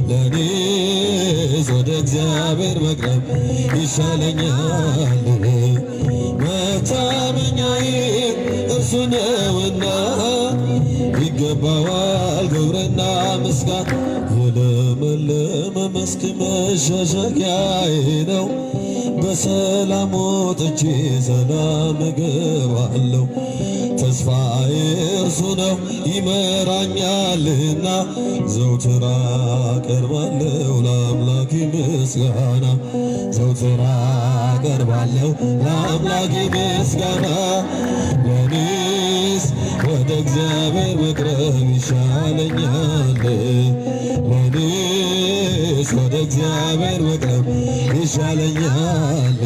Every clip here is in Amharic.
ለኔስ ወደ እግዚአብሔር መቅረብ ይሻለኛል። መታመኛዬ እርሱ ነውና ይገባዋል ክብርና ምስጋና። የለመለመ መስክ መሸሸጊያዬ ነው። በሰላም ወጥቼ ሰላም እገባለሁ። ተስፋዬ እርሱ ነው ይመራኛልና ዘውትር አቀርባለሁ ለአምላኬ ምስጋና። ዘውትር አቀርባለሁ ለአምላኬ ምስጋና። ለኔስ ወደ እግዚአብሔር መቅረብ ይሻለኛል። ለኔስ ወደ እግዚአብሔር መቅረብ ይሻለኛል።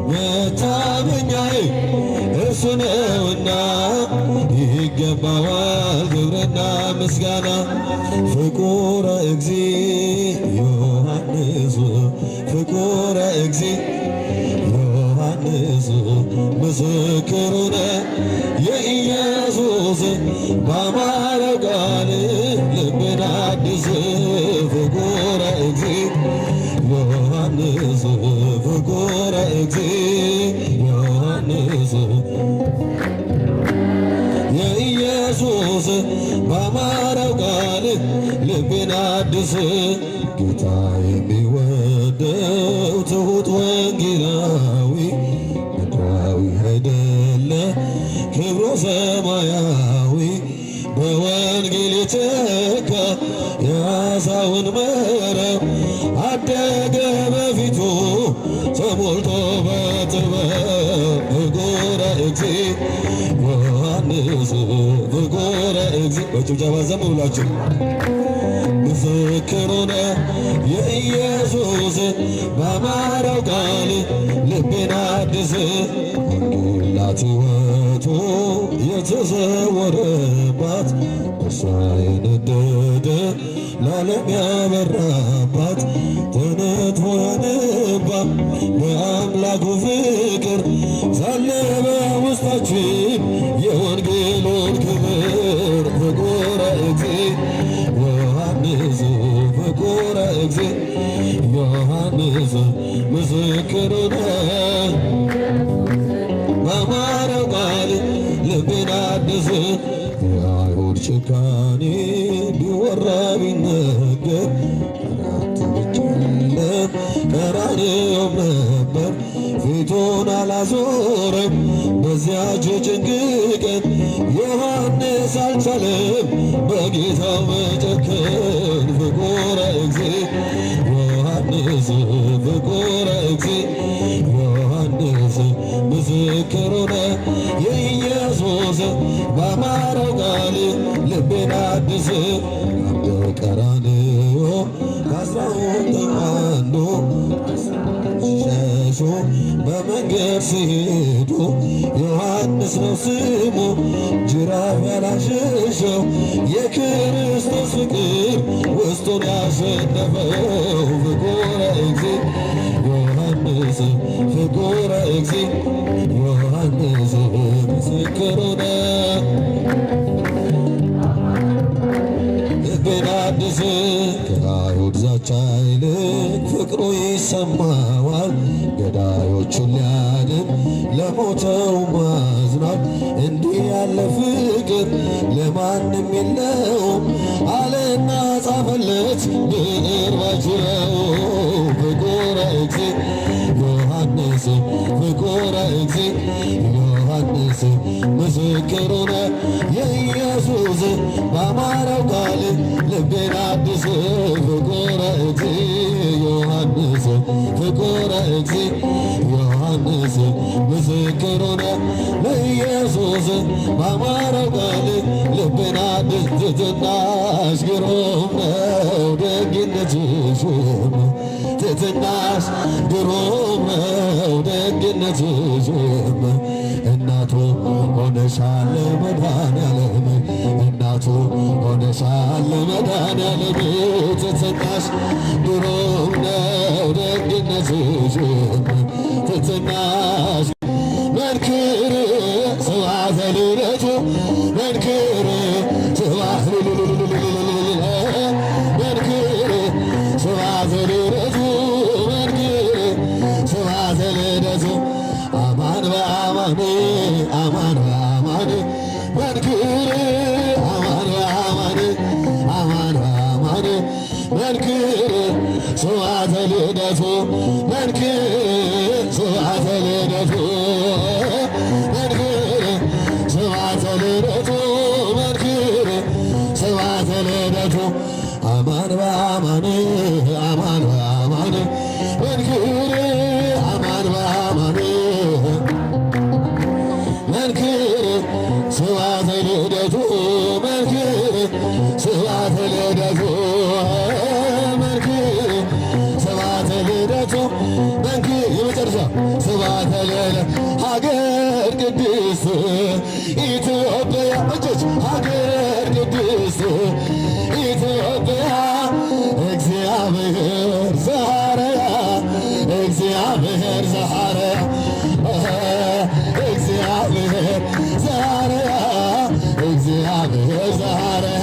መታመኛዬ እርሱ ነውና ይገባዋል ክብርና ምስጋና። ፍቁረ እግዚእ ዮሐንስ ፍቁረ እግዚእ ዮሐንስ ምስክሩ ነው የኢየሱስ ባማረው ቃል ልብን አድስ። ፍቁረ እግዚእ ዮሐንስ ፍቁረ እግዚእ ዮሐንስ የኢየሱስ ባማረው ቃል ልብን አድስ። ጌታ የሚወደው ትሑት ወንጌላዊ ምድራዊ አይደለ ክብሮ ሰማያዊ። በወንጌል የተካ የዓሣውን መረብ አደገ በፊቱ ተሞልቶ በጥበብ። ፍቁረ እግዚእ ዮሐንስ ፍቁረ እግዚእ በጭብጨባ ዘም ብላችሁ ምስክሩ ነው የኢየሱስ ባማረው ቃል ልቤን አድስ። ወንጌላት ሕይወቱ የተሰወረባት እርሷ የነደደ ለዓለም ያበራባት ተነጥፎ ያነባ በአምላኩ ፍቅር ሳለ በውስጣችን የወንጌሉን ክብር። ፍቁረ እግዚእ ዮሐንስ ፍቁረ እግዚእ ዮሐንስ ምስክሩ ነው ባማረው ቃል ልቤን አድስ። የአይሁድ ጭካኔ ቢወራ ቢነገር አራት ብቻ የለም ቀራንዮም ነበር። ፊቱን አላዞረም በዚያች ጭንቅ ቀን ዮሐንስ አልቻለም በጌታው መጨከን። ፍቁረ እግዚእ ዮሐንስ ፍቁረ እግዚእ ዮሐንስ ምስክሩ ነው የኢየሱስ ባማረው ቃል ልቤን አድስ። አምደ ቀራንዮ ከ12 አንዱ ሸሹ በመንገድ ሲሄዱ ዮሐንስ ነው ስሙ ጅራፍ ያላሸሸው የክርስቶስ ፍቅር ውስጡን ያሸነፈው። ፍቁረ እግዚእ ዮሐንስ ፍቁረ እግዚእ ዮሐንስ ምስክሩ ነው ልቤን አድስ። ከአይሁድ ዛቻ ይልቅ ፍቅሩ ይሰማዋል። ገዳዮቹን ሊያድን ለሞተው ማዝኗል። እንዲህ ያለ ፍቅር ለማንም የለውም አለና ጻፈለት ብዕር ባጅረው። ፍቁረ እግዚእ ዮሐንስ ፍቁረ እግዚእ ዮሐንስ ምስክሩ ነው የኢየሱስ ባማረው ቃል ልቤን አድስ። ፍቁረ እግዚእ ዮሐንስ ፍቁረ እግዚእ ዮሐንስ ምስክሩ ነው ለኢየሱስ ባማረው ቃል ልቤን አድስ። ትሕትናሽ ግሩም ነው ደግነትሽም ትሕትናሽ ግሩም ነው ደግነትሽም እናቱ ሆነሻል መድኃኔዓለም እናቱ ሆነሻል መድኃኔዓለም ትሕትናሽ ግሩም ነው ደግነትሽም ትሕትናሽ መንክር ስብሐተ ልደቱ መንክር ስብሐተ መንክር ስብሐተ ልደቱ መንክር ስብሐተ ልደቱ መንክር ስብሐተ ልደቱ መንክር ስብሐተ ልደቱ አማን በአማን አማን በአማን መንክር አማን በአማን መንክር ስብሐተ ልደቱ መንክር ስብሐተ ልደቱ መንክር ስብሐተ ልደቱ መንክር የመጨረሻ ስብሐተ ልደቱ ሀገር ቅድስት ኢትዮጵያ እጆች ሀገር ቅድስት ኢትዮጵያ እግዚአብሔር ዘሐረያ እግዚአብሔር ዘሐረያ እግዚአብሔር ዘሐረያ እግዚአብሔር ዘሐረያ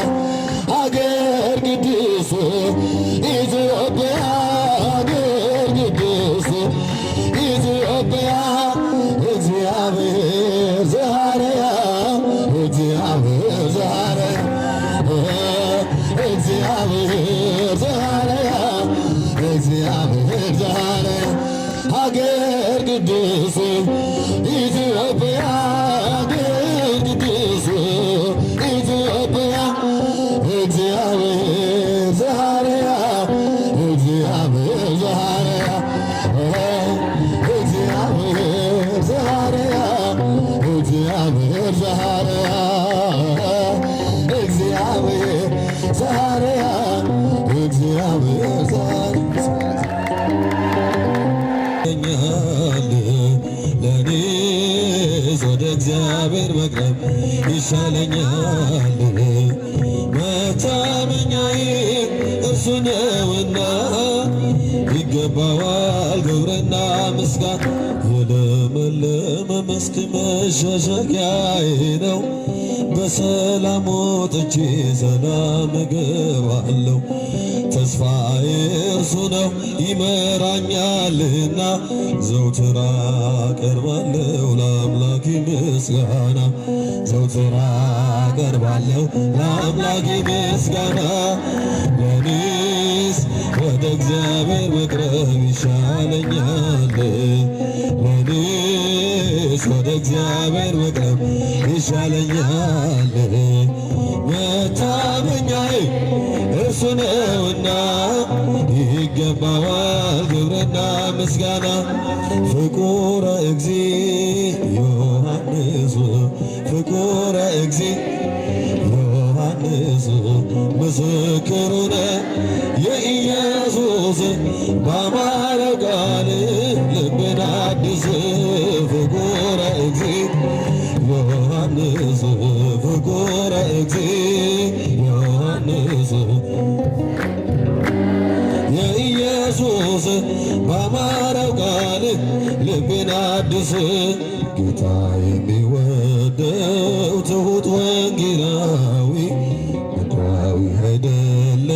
ሀገር ቅድስት ኢትዮጵያ ሀገር ቅድስት ኢትዮጵያ እግዚአብሔር ዘሐረያ እግዚአብሔር ዘሐረያ እግዚአብሔር ዘሐረያ እግዚአብሔር ዘሐረያ ሀገር ቅድስት ኢትዮጵያ ሀገር ቅድስት ኢትዮጵያ እግዚአብሔር ዘሐረያ እግዚአብሔር ዘሐረያ እግዚአብሔር ዘሐረያ እግዚአብሔር ዘሐረያ እግዚአብሔር ዘሐረያ እግዚአብሔር ለኔስ ወደ እግዚአብሔር መቅረብ ይሻለኛል መታመኛዬ እርሱ ነውና ይገባዋል ክብርና ምስጋና የለመለመ መስክ መሸሸጊያዬ ነው በሰላም ወጥቼ ሰላም እገባለሁ ተስፋዬ እርሱ ነው ይመራኛልና ዘውትር አቀርባለሁ ለአምላኬ ምስጋና ዘውትር አቀርባለሁ ለአምላኬ ምስጋና ለኔስ ወደ እግዚአብሔር መቅረብ ይሻለኛል ለኔስ ወደ እግዚአብሔር መቅረብ ይሻለኛል መታመኛዬ እርሱ ነውና ይገባዋል ክብርና ምስጋና ፍቁረ እግዚእ ዮሐንስ ፍቁረ እግዚእ ዮሐንስ ምስክሩ ነው የኢየሱስ ባማረው ቃል ልብን አድስ ፍቁረ እግዚእ ዮሐንስ ፍቁረ እግዚእ ዮሐንስ የኢየሱስ ባማረው ቃል ልብን አድስ ጌታ የሚወደው ትሑት ወንጌላዊ ምድራዊ አይደለ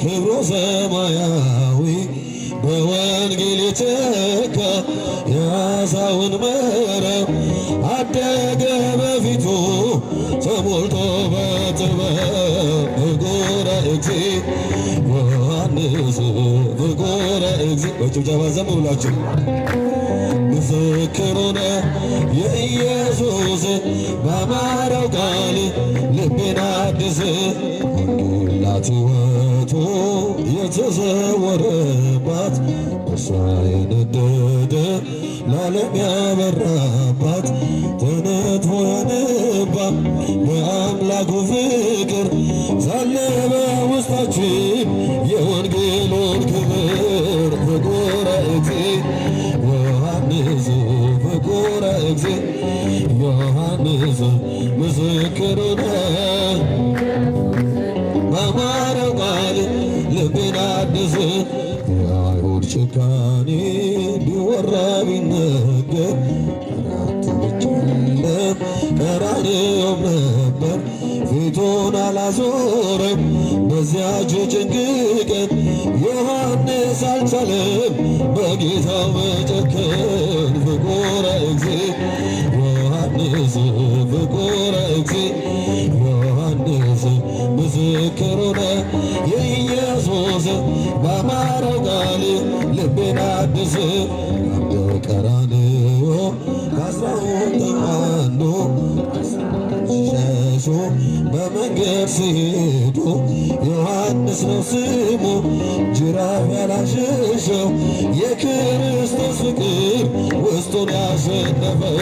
ክብሩ ሰማያዊ በወንጌል የተካ የዓሣውን መረብ አደገ በፊቱ ተሞልቶ በጥበብ ፍቁረ እግዚእ ዮሐንስ ፍቁረ እግዚእ በጭብጨባ ዘምሩ ብላችሁ ምስክሩ ነው የኢየሱስ ባማረው ቃል ልቤን አድስ ወንጌላት ሕይወቱ የተሰወረባት እርሷ የነደደ ለዓለም ያበራባት ተነጥፎ ያነባ የአምላኩ ፍቅር ሳለ በውስጣችን የወንጌሉን ክብር ፍቁረ እግዚእ ዮሐንስ ፍቁረ እግዚእ ዮሐንስ ምስክሩ ነው ባማረው ቃል ልቤን አድስ የአይሁድ ጭካኔ ቢወራ ቢነገር አራት ብቻ የለም ቀራንዮም ነበር ፊቱን አላዞረም በዚያች ጭንቅ ቀን ዮሐንስ አልቻለም በጌታው መጨከን ፍቁረ እግዚእ ዮሐንስ ፍቁረ እግዚእ ዮሐንስ ምስክር ሆነ የኢየሱስ ባማረው ቃል ልቤን አድስ ቀራንዮ ከ12 አንዱ ሸሹ በመንገድ ሲሄዱ ዮሐንስ ነው ስሙ ጅራፍ ያላሸሸው የክርስቶስ ፍቅር ውስጡን ያሸነፈው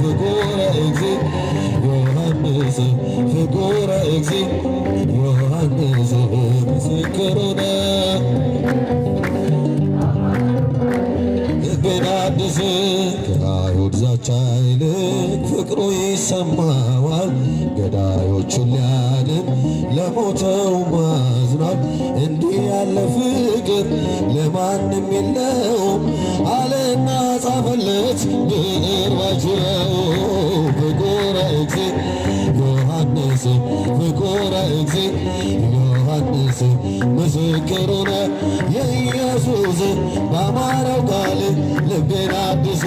ፍቁረ እግዚእ ዮሐንስ ፍቁረ እግዚእ ዮሐንስ ምስክር ሆነ ልቤን አድስ ከአይሁድ ዛቻ ይልቅ ፍቅሩ ይሰማዋል ገዳዮቹን ሊያድን ለሞተው ማዝኗል እንዲህ ያለ ፍቅር ለማንም የለውም አለና ጻፈለት ብዕር ባጅረው ፍቁረ እግዚእ ዮሐንስ ፍቁረ እግዚእ ዮሐንስ ምስክር ሆነ የኢየሱስ ባማረው ቃል ልቤን አድስ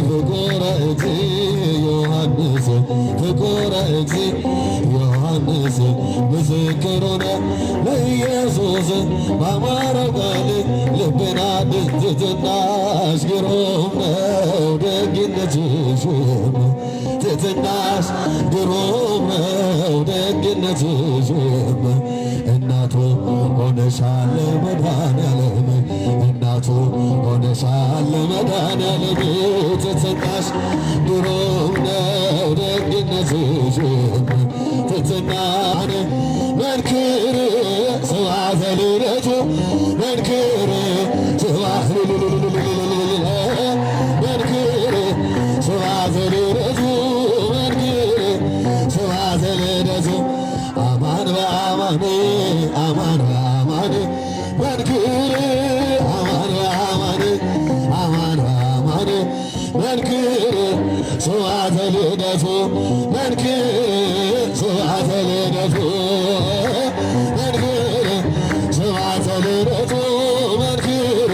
ፍቁረ እግዚእ ዮሐንስ ፍቁረ እግዚእ ዮሐንስ ምስክር ሆነ ለኢየሱስ ባማረው ቃል ልቤን አድስ ትሕትናሽ ግሩም ነው ደግነትሽ ትሕትናሽ ግሩም ነው ደግነትሽ እናቱ ሆነሻል መድኃኔዓለም እናቱ ሆነሻል መድኃኔዓለም ትሕትናሽ ግሩም ነው ደግነትሽ ትሕትናን መንክር ስብሐተ ልደቱ መንክር ስብሐተ መንክር ስብሐተ ልደቱ መንክር ስብሐተ ልደቱ አማን በአማን አማን በአማን መንክር አማን በአማን አማን በአማን መንክር ስብሐተ ልደቱ መንክር ስብሐተ ልደቱ መንክር ስብሐተ ልደቱ መንክር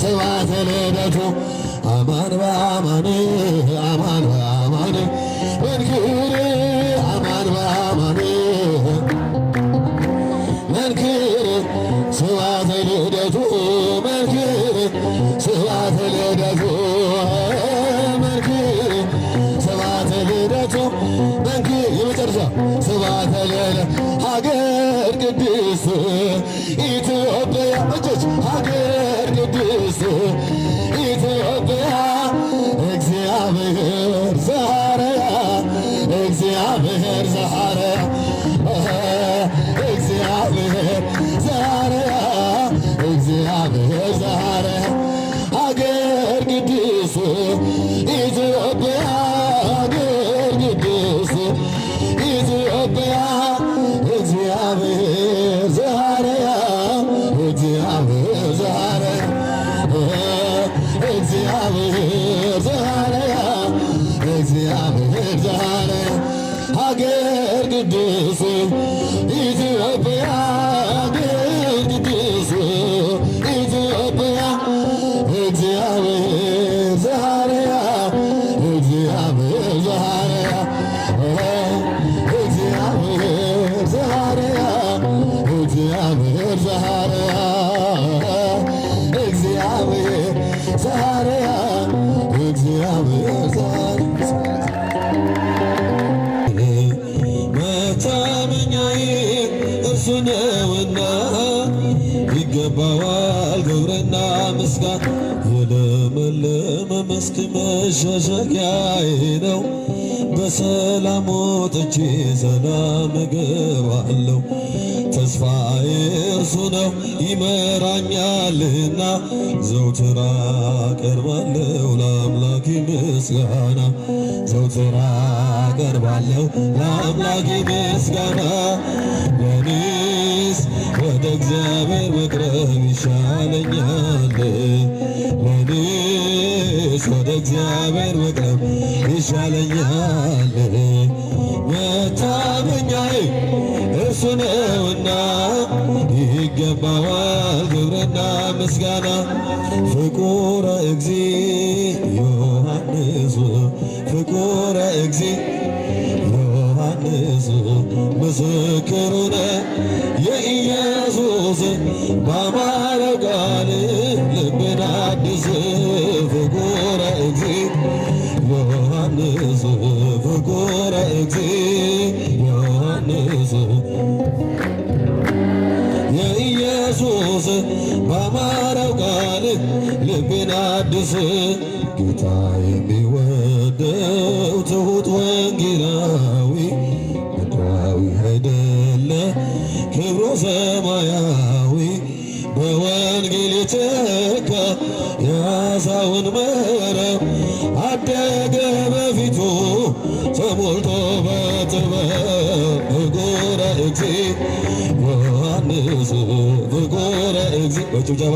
ስብሐተ ልደቱ አማን በአማን አማን በአማን መንክር አማን በአማን መንክር ስብሐተ ልደቱ መንክር ስብሐተ ልደቱ መንክር ስብሐተ ልደቱ መንክር የመጨረሻ ስብሐተ ልደቱ ሀገር ቅድስት ኢትዮጵያ እጆች ሀገር ቅድስት ኢትዮጵያ እግዚአብሔር ዘሐረያ እግዚአብሔር ዘሐረያ እግዚአብሔር ዘሐረያ እግዚአብሔር ዘሐረያ ሀገር ቅድስት ኢትዮጵያ ሀገር ቅድስት ኢትዮጵያ እግዚአብሔር ዘሐረያ እግዚአብሔር ዘሐረያ እግዚአብሔር ዘሐረያ እግዚአብሔር ዘሐረያ ሀገር ቅድስት ኢትዮጵያ ሀገር ቅድስት ኢትዮጵያ እግዚአብሔር ዘሐረያ እግዚአብሔር ዘሐረያ እግዚአብሔር ዘሐረያ እግዚአብሔር ዘሐረያ እግዚአብሔር ዘሐረያ እግዚአብሔር ዘሐረያ መታመኛዬ እርሱ ነውና ይገባዋል ክብርና ምስጋና የለመለመ መስክ መሸሸጊያዬ ነው በሰላም ወጥቼ ሰላም እገባለሁ ተስፋዬ እርሱ ነው ይመራኛልና ዘውትር አቀርባለሁ ለአምላኬ ምስጋና ዘውትር አቀርባለሁ ለአምላኬ ምስጋና ለኔስ ወደ እግዚአብሔር መቅረብ ይሻለኛል ለኔስ ወደ እግዚአብሔር መቅረብ ይሻለኛል መታመኛዬ እርሱ ነውና ይገባዋል ክብርና ምስጋና ፍቁረ እግዚእ ዮሐንስ ፍቁረ እግዚእ ዮሐንስ ዮሐንስ ምስክር ሆነ የኢየሱስ ባማረው ቃል ልብን አድስ ፍቁረ እግዚእ ዮሐንስ ፍቁረ እግዚእ ዮሐንስ የኢየሱስ ባማረው ቃል ልቤን አድስ ጌታ የሚወደው ትሑት ወንጌላዊ ምድራዊ አይደለ ክብሮ ሰማያዊ በወንጌል የተካ የዓሣውን መረብ አደገ በፊቱ ተሞልቶ በጥበብ ፍቁረ እግዚእ ዮሐንስ ፍቁረ እግዚእ በጭብጨባ